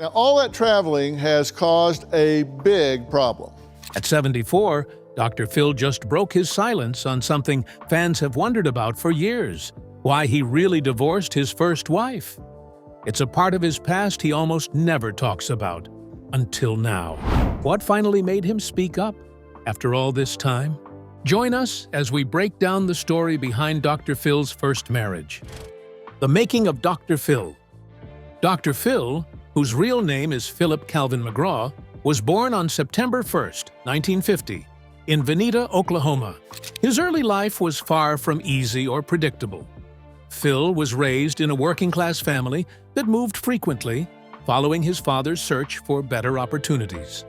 Now, all that traveling has caused a big problem. At 74, Dr. Phil just broke his silence on something fans have wondered about for years: why he really divorced his first wife. It's a part of his past he almost never talks about, until now. What finally made him speak up after all this time? Join us as we break down the story behind Dr. Phil's first marriage. The making of Dr. Phil. Dr. Phil, whose real name is Philip Calvin McGraw, was born on September 1st, 1950, in Vinita, Oklahoma. His early life was far from easy or predictable. Phil was raised in a working-class family that moved frequently, following his father's search for better opportunities.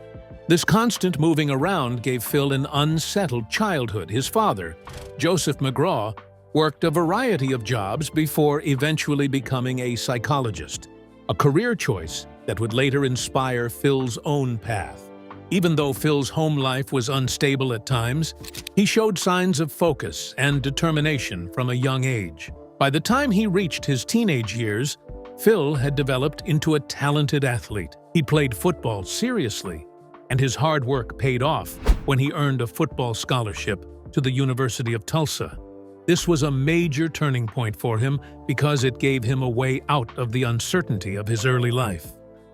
This constant moving around gave Phil an unsettled childhood. His father, Joseph McGraw, worked a variety of jobs before eventually becoming a psychologist, a career choice that would later inspire Phil's own path. Even though Phil's home life was unstable at times, he showed signs of focus and determination from a young age. By the time he reached his teenage years, Phil had developed into a talented athlete. He played football seriously, and his hard work paid off when he earned a football scholarship to the University of Tulsa. This was a major turning point for him because it gave him a way out of the uncertainty of his early life.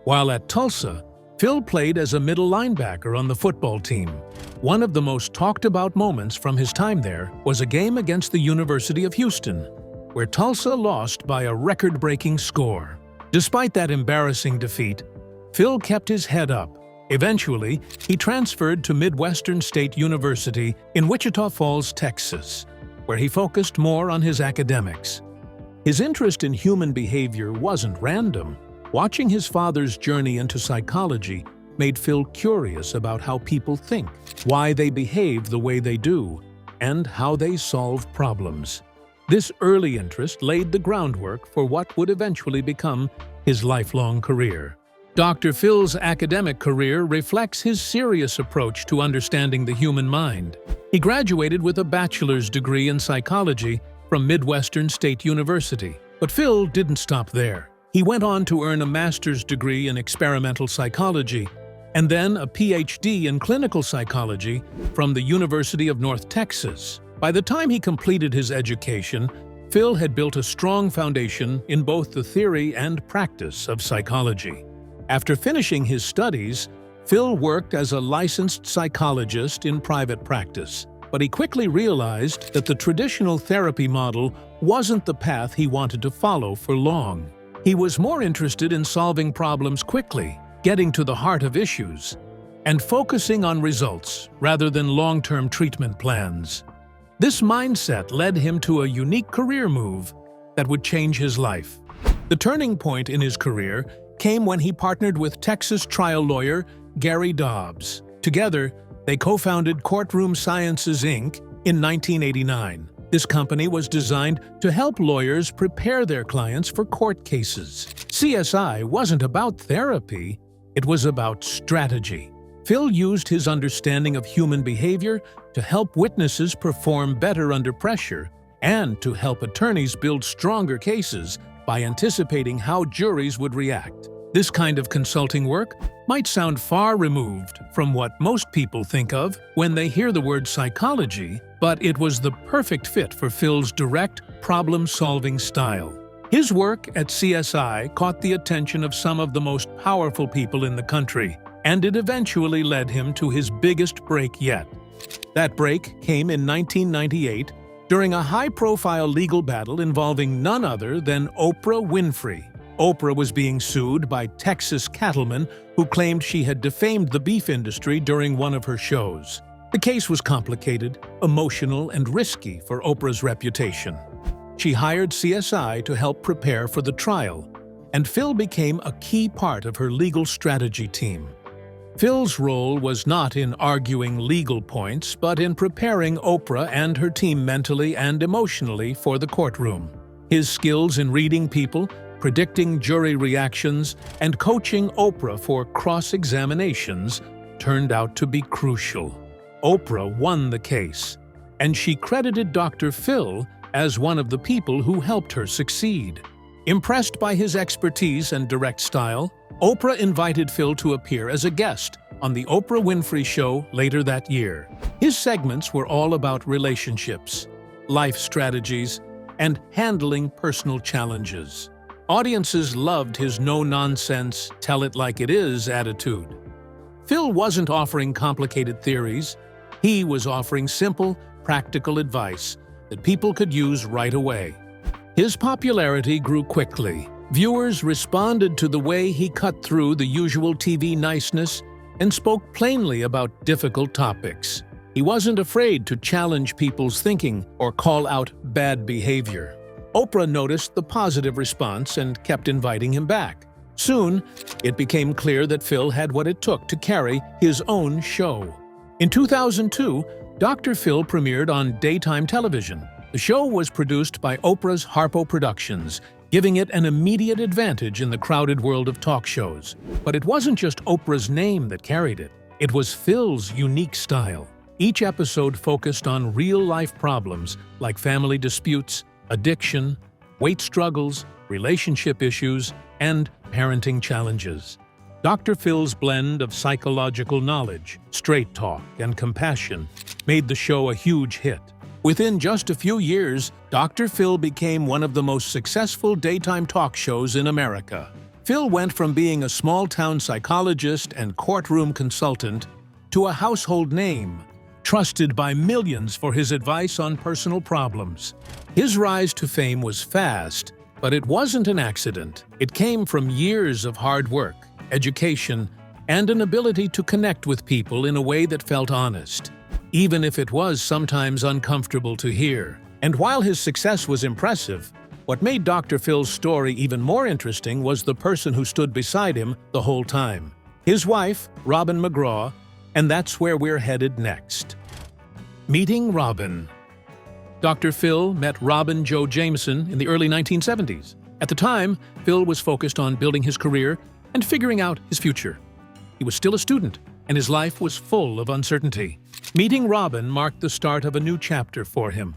While at Tulsa, Phil played as a middle linebacker on the football team. One of the most talked about moments from his time there was a game against the University of Houston, where Tulsa lost by a record-breaking score. Despite that embarrassing defeat, Phil kept his head up. Eventually, he transferred to Midwestern State University in Wichita Falls, Texas, where he focused more on his academics. His interest in human behavior wasn't random. Watching his father's journey into psychology made Phil curious about how people think, why they behave the way they do, and how they solve problems. This early interest laid the groundwork for what would eventually become his lifelong career. Dr. Phil's academic career reflects his serious approach to understanding the human mind. He graduated with a bachelor's degree in psychology from Midwestern State University. But Phil didn't stop there. He went on to earn a master's degree in experimental psychology and then a PhD in clinical psychology from the University of North Texas. By the time he completed his education, Phil had built a strong foundation in both the theory and practice of psychology. After finishing his studies, Phil worked as a licensed psychologist in private practice, but he quickly realized that the traditional therapy model wasn't the path he wanted to follow for long. He was more interested in solving problems quickly, getting to the heart of issues, and focusing on results rather than long-term treatment plans. This mindset led him to a unique career move that would change his life. The turning point in his career came when he partnered with Texas trial lawyer Gary Dobbs. Together, they co-founded Courtroom Sciences, Inc. in 1989. This company was designed to help lawyers prepare their clients for court cases. CSI wasn't about therapy, it was about strategy. Phil used his understanding of human behavior to help witnesses perform better under pressure and to help attorneys build stronger cases by anticipating how juries would react. This kind of consulting work might sound far removed from what most people think of when they hear the word psychology, but it was the perfect fit for Phil's direct, problem-solving style. His work at CSI caught the attention of some of the most powerful people in the country, and it eventually led him to his biggest break yet. That break came in 1998 during a high-profile legal battle involving none other than Oprah Winfrey. Oprah was being sued by Texas cattlemen who claimed she had defamed the beef industry during one of her shows. The case was complicated, emotional, and risky for Oprah's reputation. She hired CSI to help prepare for the trial, and Phil became a key part of her legal strategy team. Phil's role was not in arguing legal points, but in preparing Oprah and her team mentally and emotionally for the courtroom. His skills in reading people, predicting jury reactions, and coaching Oprah for cross-examinations turned out to be crucial. Oprah won the case, and she credited Dr. Phil as one of the people who helped her succeed. Impressed by his expertise and direct style, Oprah invited Phil to appear as a guest on The Oprah Winfrey Show later that year. His segments were all about relationships, life strategies, and handling personal challenges. Audiences loved his no-nonsense, tell-it-like-it-is attitude. Phil wasn't offering complicated theories. He was offering simple, practical advice that people could use right away. His popularity grew quickly. Viewers responded to the way he cut through the usual TV niceness and spoke plainly about difficult topics. He wasn't afraid to challenge people's thinking or call out bad behavior. Oprah noticed the positive response and kept inviting him back. Soon, it became clear that Phil had what it took to carry his own show. In 2002, Dr. Phil premiered on daytime television. The show was produced by Oprah's Harpo Productions, giving it an immediate advantage in the crowded world of talk shows. But it wasn't just Oprah's name that carried it. It was Phil's unique style. Each episode focused on real-life problems like family disputes, addiction, weight struggles, relationship issues, and parenting challenges. Dr. Phil's blend of psychological knowledge, straight talk, and compassion made the show a huge hit. Within just a few years, Dr. Phil became one of the most successful daytime talk shows in America. Phil went from being a small-town psychologist and courtroom consultant to a household name, trusted by millions for his advice on personal problems. His rise to fame was fast, but it wasn't an accident. It came from years of hard work, education, and an ability to connect with people in a way that felt honest, even if it was sometimes uncomfortable to hear. And while his success was impressive, what made Dr. Phil's story even more interesting was the person who stood beside him the whole time. His wife, Robin McGraw, and that's where we're headed next. Meeting Robin. Dr. Phil met Robin Jo Jameson in the early 1970s. At the time, Phil was focused on building his career and figuring out his future. He was still a student, and his life was full of uncertainty. Meeting Robin marked the start of a new chapter for him.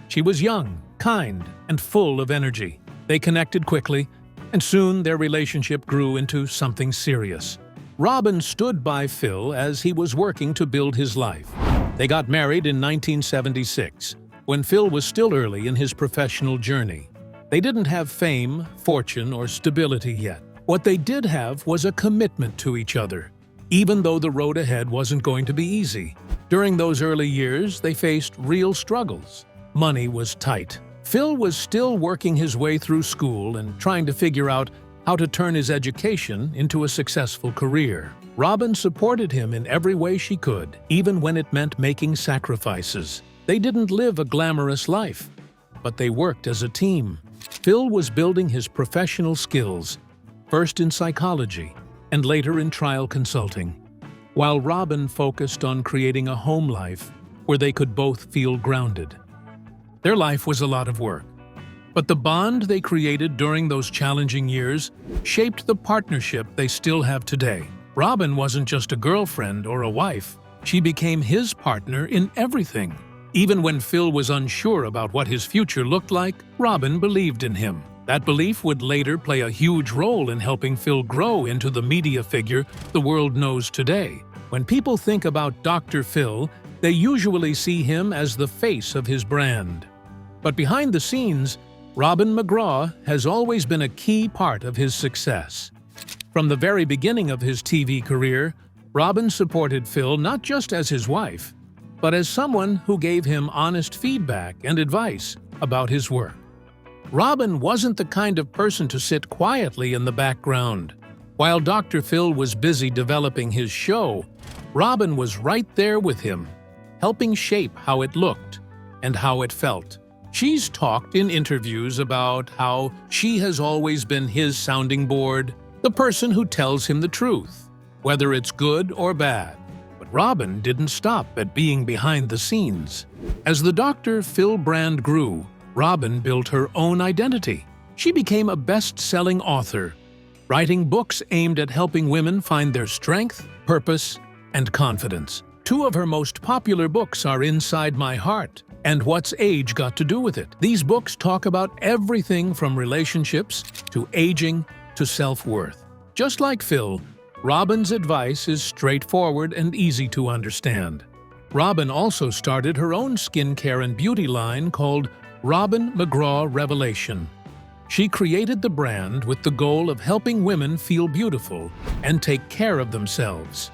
She was young, kind, and full of energy. They connected quickly, and soon their relationship grew into something serious. Robin stood by Phil as he was working to build his life. They got married in 1976, when Phil was still early in his professional journey. They didn't have fame, fortune, or stability yet. What they did have was a commitment to each other, even though the road ahead wasn't going to be easy. During those early years, they faced real struggles. Money was tight. Phil was still working his way through school and trying to figure out how to turn his education into a successful career. Robin supported him in every way she could, even when it meant making sacrifices. They didn't live a glamorous life, but they worked as a team. Phil was building his professional skills, first in psychology and later in trial consulting, while Robin focused on creating a home life where they could both feel grounded. Their life was a lot of work, but the bond they created during those challenging years shaped the partnership they still have today. Robin wasn't just a girlfriend or a wife. She became his partner in everything. Even when Phil was unsure about what his future looked like, Robin believed in him. That belief would later play a huge role in helping Phil grow into the media figure the world knows today. When people think about Dr. Phil, they usually see him as the face of his brand. But behind the scenes, Robin McGraw has always been a key part of his success. From the very beginning of his TV career, Robin supported Phil not just as his wife, but as someone who gave him honest feedback and advice about his work. Robin wasn't the kind of person to sit quietly in the background. While Dr. Phil was busy developing his show, Robin was right there with him, helping shape how it looked and how it felt. She's talked in interviews about how she has always been his sounding board, the person who tells him the truth, whether it's good or bad. But Robin didn't stop at being behind the scenes. As the Dr. Phil brand grew, Robin built her own identity. She became a best-selling author, writing books aimed at helping women find their strength, purpose, and confidence. Two of her most popular books are Inside My Heart and What's Age Got to Do with It. These books talk about everything from relationships to aging to self-worth. Just like Phil, Robin's advice is straightforward and easy to understand. Robin also started her own skincare and beauty line called Robin McGraw Revelation. She created the brand with the goal of helping women feel beautiful and take care of themselves.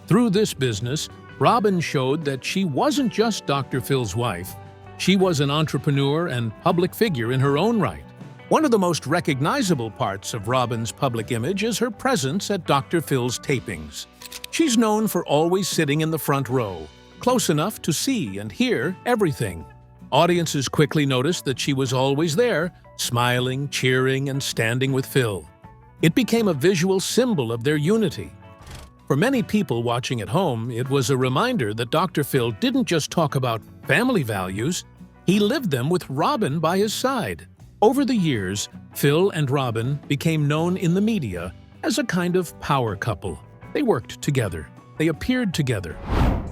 Through this business, Robin showed that she wasn't just Dr. Phil's wife. She was an entrepreneur and public figure in her own right. One of the most recognizable parts of Robin's public image is her presence at Dr. Phil's tapings. She's known for always sitting in the front row, close enough to see and hear everything. Audiences quickly noticed that she was always there, smiling, cheering, and standing with Phil. It became a visual symbol of their unity. For many people watching at home, it was a reminder that Dr. Phil didn't just talk about family values, he lived them with Robin by his side. Over the years, Phil and Robin became known in the media as a kind of power couple. They worked together, they appeared together,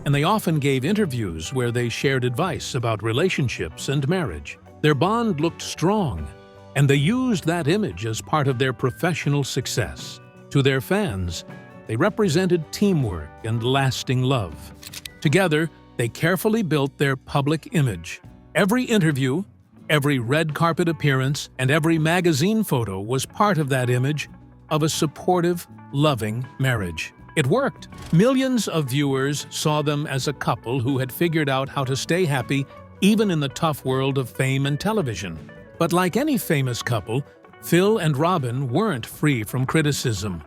and they often gave interviews where they shared advice about relationships and marriage. Their bond looked strong, and they used that image as part of their professional success. To their fans, they represented teamwork and lasting love. Together, they carefully built their public image. Every interview, every red carpet appearance, and every magazine photo was part of that image of a supportive, loving marriage. It worked. Millions of viewers saw them as a couple who had figured out how to stay happy even in the tough world of fame and television. But like any famous couple, Phil and Robin weren't free from criticism.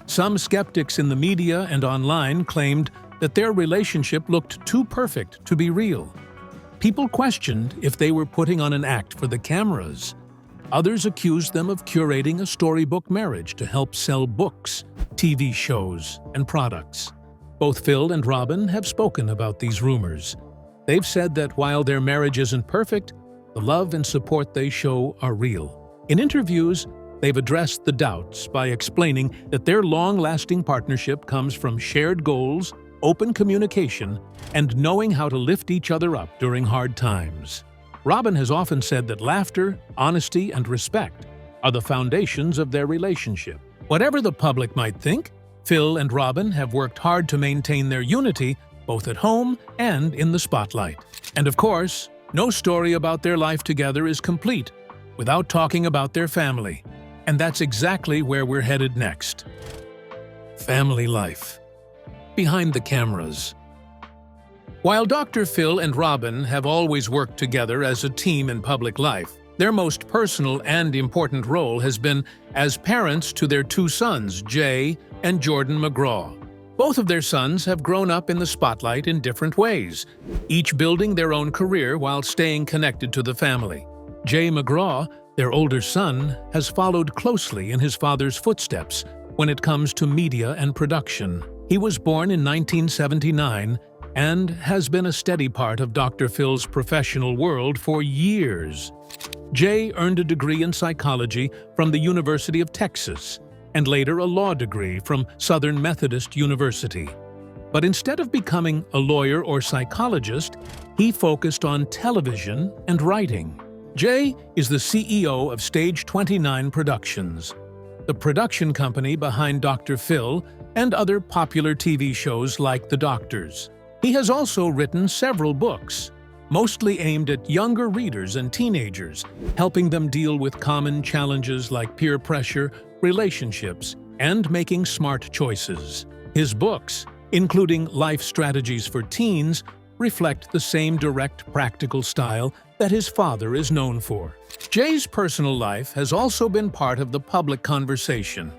Some skeptics in the media and online claimed that their relationship looked too perfect to be real. People questioned if they were putting on an act for the cameras. Others accused them of curating a storybook marriage to help sell books, TV shows, and products. Both Phil and Robin have spoken about these rumors. They've said that while their marriage isn't perfect, the love and support they show are real. In interviews, they've addressed the doubts by explaining that their long-lasting partnership comes from shared goals, open communication, and knowing how to lift each other up during hard times. Robin has often said that laughter, honesty, and respect are the foundations of their relationship. Whatever the public might think, Phil and Robin have worked hard to maintain their unity both at home and in the spotlight. And of course, no story about their life together is complete without talking about their family. And that's exactly where we're headed next. Family life. Behind the cameras. While Dr. Phil and Robin have always worked together as a team in public life, their most personal and important role has been as parents to their two sons, Jay and Jordan McGraw. Both of their sons have grown up in the spotlight in different ways, each building their own career while staying connected to the family. Jay McGraw, their older son, has followed closely in his father's footsteps when it comes to media and production. He was born in 1979 and has been a steady part of Dr. Phil's professional world for years. Jay earned a degree in psychology from the University of Texas and later a law degree from Southern Methodist University. But instead of becoming a lawyer or psychologist, he focused on television and writing. Jay is the CEO of Stage 29 Productions, the production company behind Dr. Phil and other popular TV shows like The Doctors. He has also written several books, mostly aimed at younger readers and teenagers, helping them deal with common challenges like peer pressure, relationships, and making smart choices. His books, including Life Strategies for Teens, reflect the same direct, practical style that his father is known for. Jay's personal life has also been part of the public conversation.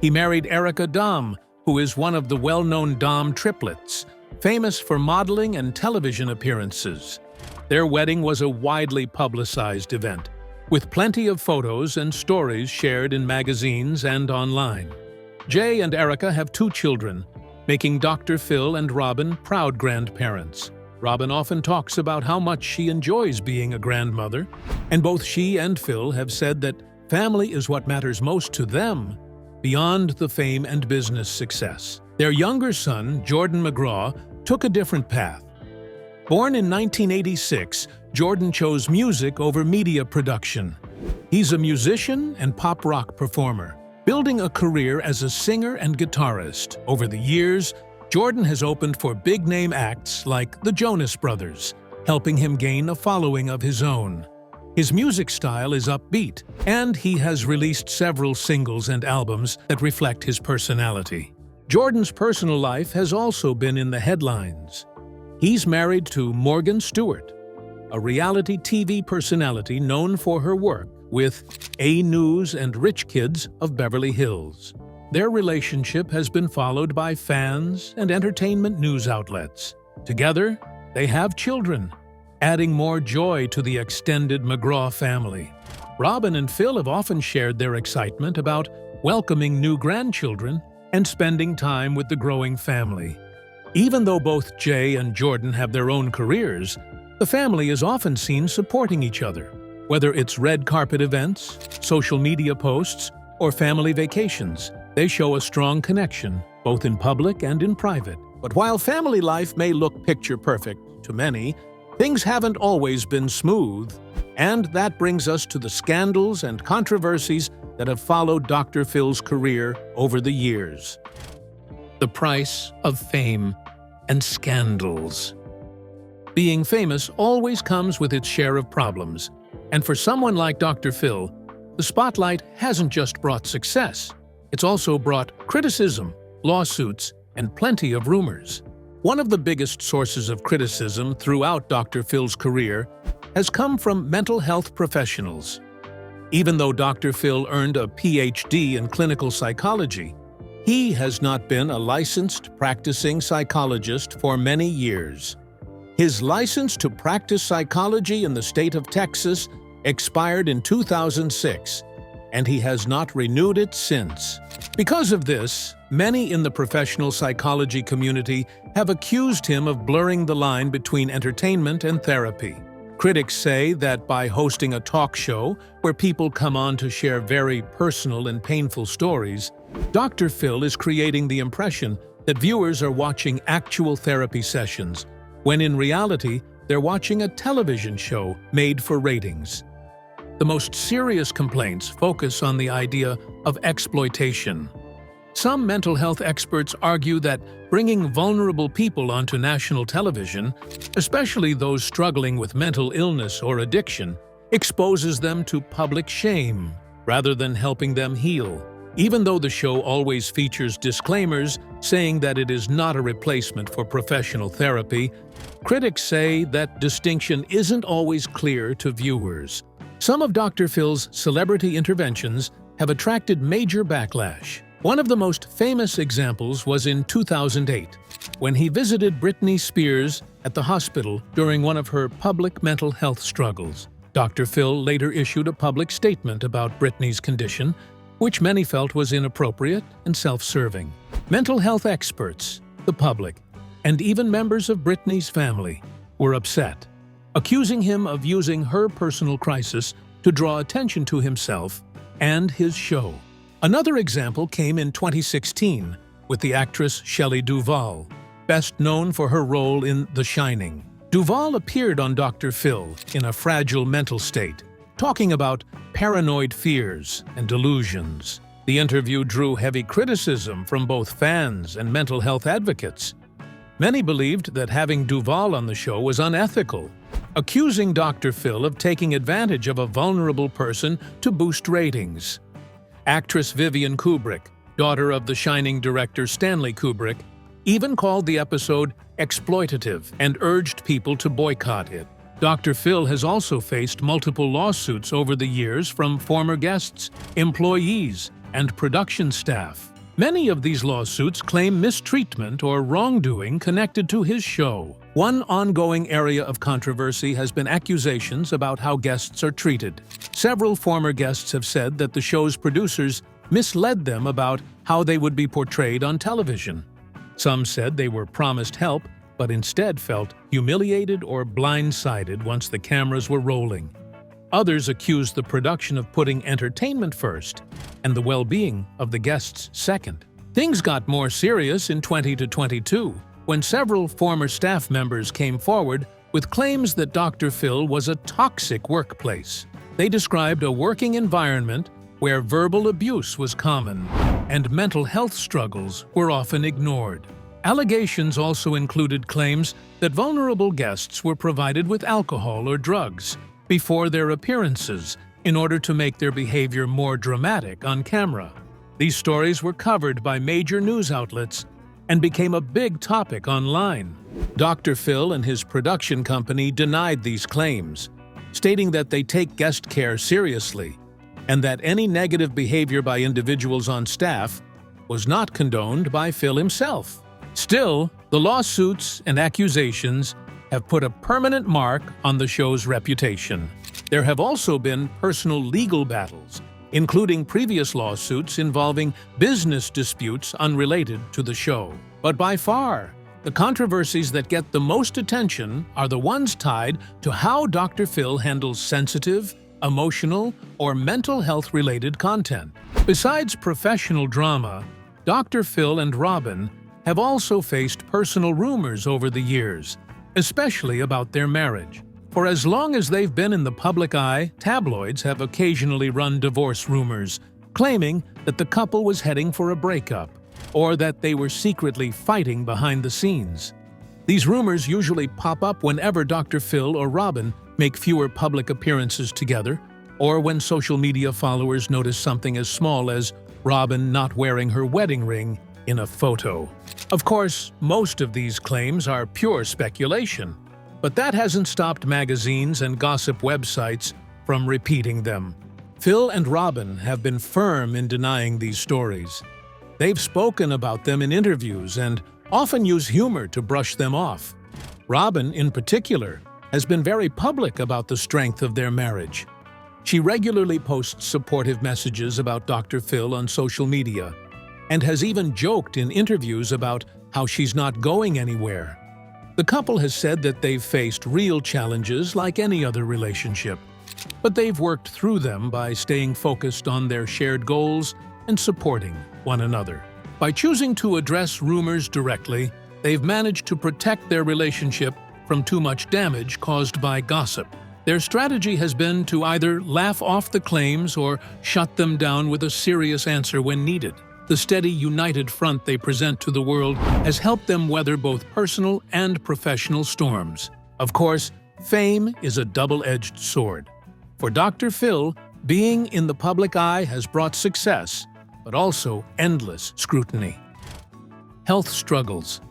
He married Erica Dahm, who is one of the well-known Dahm triplets, famous for modeling and television appearances. Their wedding was a widely publicized event, with plenty of photos and stories shared in magazines and online. Jay and Erica have 2 children, making Dr. Phil and Robin proud grandparents. Robin often talks about how much she enjoys being a grandmother, and both she and Phil have said that family is what matters most to them, beyond the fame and business success. Their younger son, Jordan McGraw, took a different path. Born in 1986, Jordan chose music over media production. He's a musician and pop rock performer, Building a career as a singer and guitarist, over the years, Jordan has opened for big-name acts like the Jonas Brothers, helping him gain a following of his own. His music style is upbeat, and he has released several singles and albums that reflect his personality. Jordan's personal life has also been in the headlines. He's married to Morgan Stewart, a reality TV personality known for her work with A News and Rich Kids of Beverly Hills. Their relationship has been followed by fans and entertainment news outlets. Together, they have children, adding more joy to the extended McGraw family. Robin and Phil have often shared their excitement about welcoming new grandchildren and spending time with the growing family. Even though both Jay and Jordan have their own careers, the family is often seen supporting each other, whether it's red carpet events, social media posts, or family vacations. They show a strong connection, both in public and in private. But while family life may look picture perfect to many, things haven't always been smooth, and that brings us to the scandals and controversies that have followed Dr. Phil's career over the years. The price of fame and scandals. Being famous always comes with its share of problems, and for someone like Dr. Phil, the spotlight hasn't just brought success, it's also brought criticism, lawsuits, and plenty of rumors. One of the biggest sources of criticism throughout Dr. Phil's career has come from mental health professionals. Even though Dr. Phil earned a PhD in clinical psychology, he has not been a licensed practicing psychologist for many years. His license to practice psychology in the state of Texas expired in 2006, and he has not renewed it since. Because of this, many in the professional psychology community have accused him of blurring the line between entertainment and therapy. Critics say that by hosting a talk show where people come on to share very personal and painful stories, Dr. Phil is creating the impression that viewers are watching actual therapy sessions, when in reality, they're watching a television show made for ratings. The most serious complaints focus on the idea of exploitation. Some mental health experts argue that bringing vulnerable people onto national television, especially those struggling with mental illness or addiction, exposes them to public shame rather than helping them heal. Even though the show always features disclaimers saying that it is not a replacement for professional therapy, critics say that distinction isn't always clear to viewers. Some of Dr. Phil's celebrity interventions have attracted major backlash. One of the most famous examples was in 2008, when he visited Britney Spears at the hospital during one of her public mental health struggles. Dr. Phil later issued a public statement about Britney's condition, which many felt was inappropriate and self-serving. Mental health experts, the public, and even members of Britney's family were upset, accusing him of using her personal crisis to draw attention to himself and his show. Another example came in 2016 with the actress Shelley Duvall, best known for her role in The Shining. Duvall appeared on Dr. Phil in a fragile mental state, talking about paranoid fears and delusions. The interview drew heavy criticism from both fans and mental health advocates. Many believed that having Duvall on the show was unethical, accusing Dr. Phil of taking advantage of a vulnerable person to boost ratings. Actress Vivian Kubrick, daughter of The Shining director Stanley Kubrick, even called the episode exploitative and urged people to boycott it. Dr. Phil has also faced multiple lawsuits over the years from former guests, employees, and production staff. Many of these lawsuits claim mistreatment or wrongdoing connected to his show. One ongoing area of controversy has been accusations about how guests are treated. Several former guests have said that the show's producers misled them about how they would be portrayed on television. Some said they were promised help, but instead felt humiliated or blindsided once the cameras were rolling. Others accused the production of putting entertainment first and the well-being of the guests second. Things got more serious in 2022 when several former staff members came forward with claims that Dr. Phil was a toxic workplace. They described a working environment where verbal abuse was common and mental health struggles were often ignored. Allegations also included claims that vulnerable guests were provided with alcohol or drugs before their appearances in order to make their behavior more dramatic on camera. These stories were covered by major news outlets and became a big topic online. Dr. Phil and his production company denied these claims, stating that they take guest care seriously and that any negative behavior by individuals on staff was not condoned by Phil himself. Still, the lawsuits and accusations have put a permanent mark on the show's reputation. There have also been personal legal battles, including previous lawsuits involving business disputes unrelated to the show. But by far, the controversies that get the most attention are the ones tied to how Dr. Phil handles sensitive, emotional, or mental health-related content. Besides professional drama, Dr. Phil and Robin have also faced personal rumors over the years, especially about their marriage. For as long as they've been in the public eye, tabloids have occasionally run divorce rumors, claiming that the couple was heading for a breakup or that they were secretly fighting behind the scenes. These rumors usually pop up whenever Dr. Phil or Robin make fewer public appearances together, or when social media followers notice something as small as Robin not wearing her wedding ring in a photo. Of course, most of these claims are pure speculation, but that hasn't stopped magazines and gossip websites from repeating them. Phil and Robin have been firm in denying these stories. They've spoken about them in interviews and often use humor to brush them off. Robin, in particular, has been very public about the strength of their marriage. She regularly posts supportive messages about Dr. Phil on social media and has even joked in interviews about how she's not going anywhere. The couple has said that they've faced real challenges like any other relationship, but they've worked through them by staying focused on their shared goals and supporting one another. By choosing to address rumors directly, they've managed to protect their relationship from too much damage caused by gossip. Their strategy has been to either laugh off the claims or shut them down with a serious answer when needed. The steady, united front they present to the world has helped them weather both personal and professional storms. Of course, fame is a double-edged sword. For Dr. Phil, being in the public eye has brought success, but also endless scrutiny. Health struggles.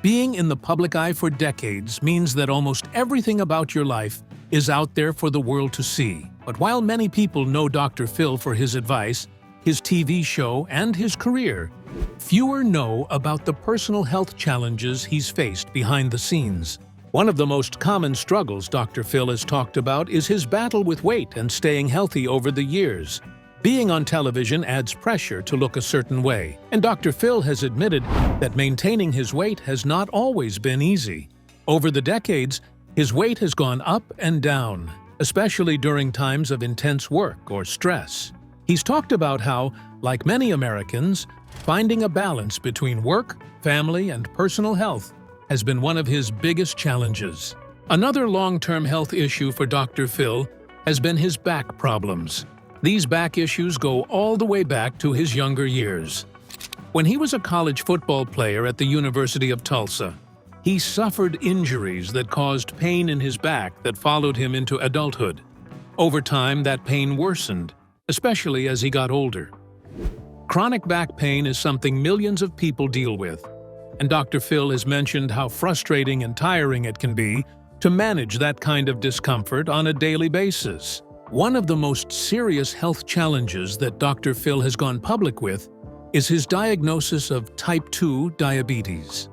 Being in the public eye for decades means that almost everything about your life is out there for the world to see. But while many people know Dr. Phil for his advice, his TV show, and his career, fewer know about the personal health challenges he's faced behind the scenes. One of the most common struggles Dr. Phil has talked about is his battle with weight and staying healthy over the years. Being on television adds pressure to look a certain way, and Dr. Phil has admitted that maintaining his weight has not always been easy. Over the decades, his weight has gone up and down, especially during times of intense work or stress. He's talked about how, like many Americans, finding a balance between work, family, and personal health has been one of his biggest challenges. Another long-term health issue for Dr. Phil has been his back problems. These back issues go all the way back to his younger years. When he was a college football player at the University of Tulsa, he suffered injuries that caused pain in his back that followed him into adulthood. Over time, that pain worsened, especially as he got older. Chronic back pain is something millions of people deal with, and Dr. Phil has mentioned how frustrating and tiring it can be to manage that kind of discomfort on a daily basis. One of the most serious health challenges that Dr. Phil has gone public with is his diagnosis of type 2 diabetes.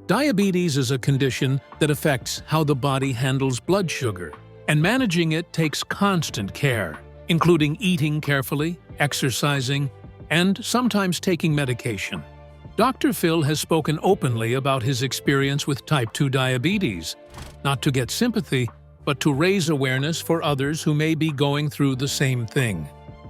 Diabetes is a condition that affects how the body handles blood sugar, and managing it takes constant care, including eating carefully, exercising, and sometimes taking medication. Dr. Phil has spoken openly about his experience with type 2 diabetes, not to get sympathy, but to raise awareness for others who may be going through the same thing.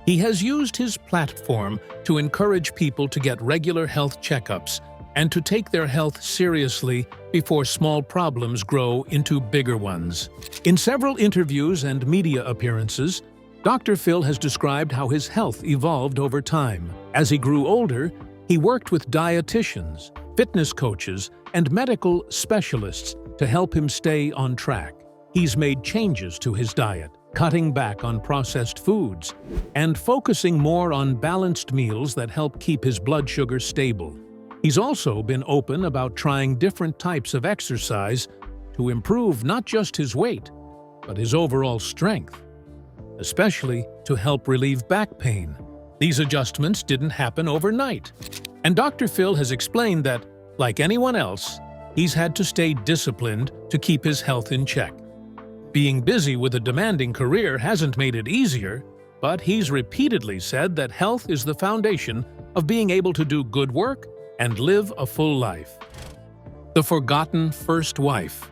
He has used his platform to encourage people to get regular health checkups and to take their health seriously before small problems grow into bigger ones. In several interviews and media appearances, Dr. Phil has described how his health evolved over time. As he grew older, he worked with dietitians, fitness coaches, and medical specialists to help him stay on track. He's made changes to his diet, cutting back on processed foods, and focusing more on balanced meals that help keep his blood sugar stable. He's also been open about trying different types of exercise to improve not just his weight, but his overall strength, especially to help relieve back pain. These adjustments didn't happen overnight, and Dr. Phil has explained that, like anyone else, he's had to stay disciplined to keep his health in check. Being busy with a demanding career hasn't made it easier, but he's repeatedly said that health is the foundation of being able to do good work and live a full life. The forgotten first wife.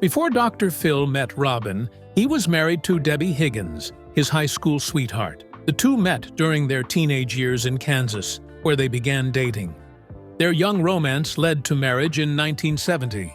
Before Dr. Phil met Robin, he was married to Debbie Higgins, his high school sweetheart. The two met during their teenage years in Kansas, where they began dating. Their young romance led to marriage in 1970,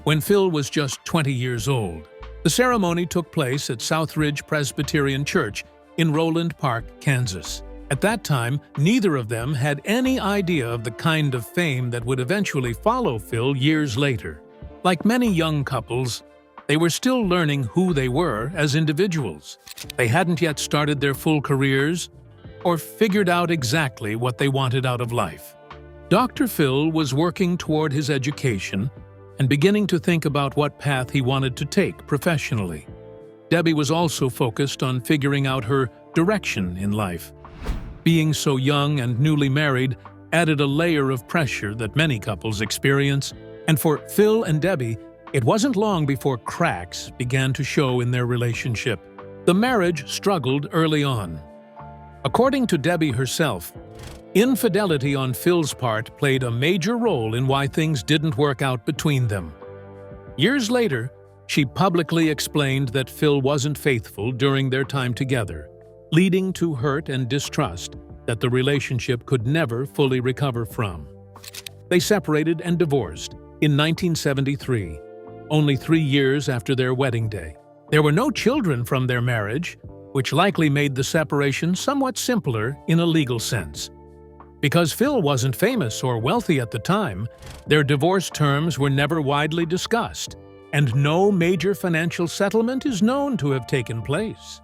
when Phil was just 20 years old. The ceremony took place at Southridge Presbyterian Church in Roland Park, Kansas. At that time, neither of them had any idea of the kind of fame that would eventually follow Phil years later. Like many young couples, they were still learning who they were as individuals. They hadn't yet started their full careers or figured out exactly what they wanted out of life. Dr. Phil was working toward his education and beginning to think about what path he wanted to take professionally. Debbie was also focused on figuring out her direction in life. Being so young and newly married added a layer of pressure that many couples experience, and for Phil and Debbie, it wasn't long before cracks began to show in their relationship. The marriage struggled early on. According to Debbie herself, infidelity on Phil's part played a major role in why things didn't work out between them. Years later, she publicly explained that Phil wasn't faithful during their time together, leading to hurt and distrust that the relationship could never fully recover from. They separated and divorced in 1973, only 3 years after their wedding day. There were no children from their marriage, which likely made the separation somewhat simpler in a legal sense. Because Phil wasn't famous or wealthy at the time, their divorce terms were never widely discussed, and no major financial settlement is known to have taken place.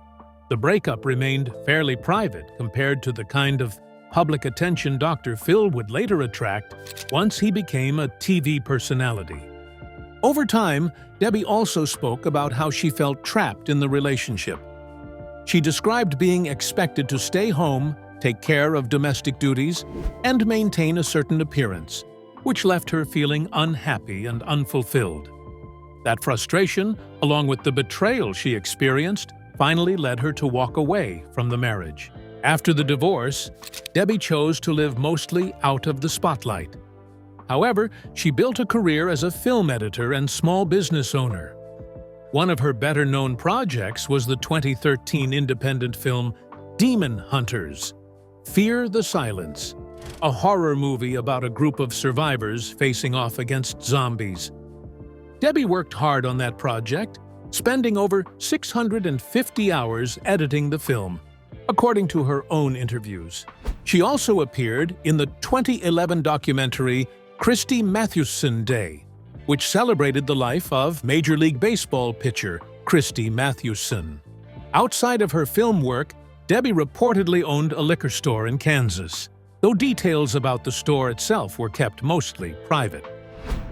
The breakup remained fairly private compared to the kind of public attention Dr. Phil would later attract once he became a TV personality. Over time, Debbie also spoke about how she felt trapped in the relationship. She described being expected to stay home, take care of domestic duties, and maintain a certain appearance, which left her feeling unhappy and unfulfilled. That frustration, along with the betrayal she experienced, finally led her to walk away from the marriage. After the divorce, Debbie chose to live mostly out of the spotlight. However, she built a career as a film editor and small business owner. One of her better-known projects was the 2013 independent film Demon Hunters: Fear the Silence, a horror movie about a group of survivors facing off against zombies. Debbie worked hard on that project, spending over 650 hours editing the film, according to her own interviews. She also appeared in the 2011 documentary Christy Mathewson Day, which celebrated the life of Major League Baseball pitcher Christy Mathewson. Outside of her film work, Debbie reportedly owned a liquor store in Kansas, though details about the store itself were kept mostly private.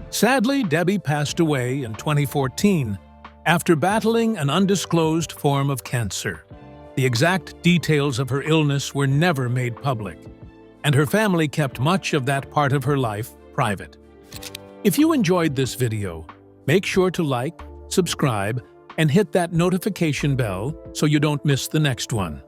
Sadly, Debbie passed away in 2014 after battling an undisclosed form of cancer. The exact details of her illness were never made public, and her family kept much of that part of her life private. If you enjoyed this video, make sure to like, subscribe, and hit that notification bell so you don't miss the next one.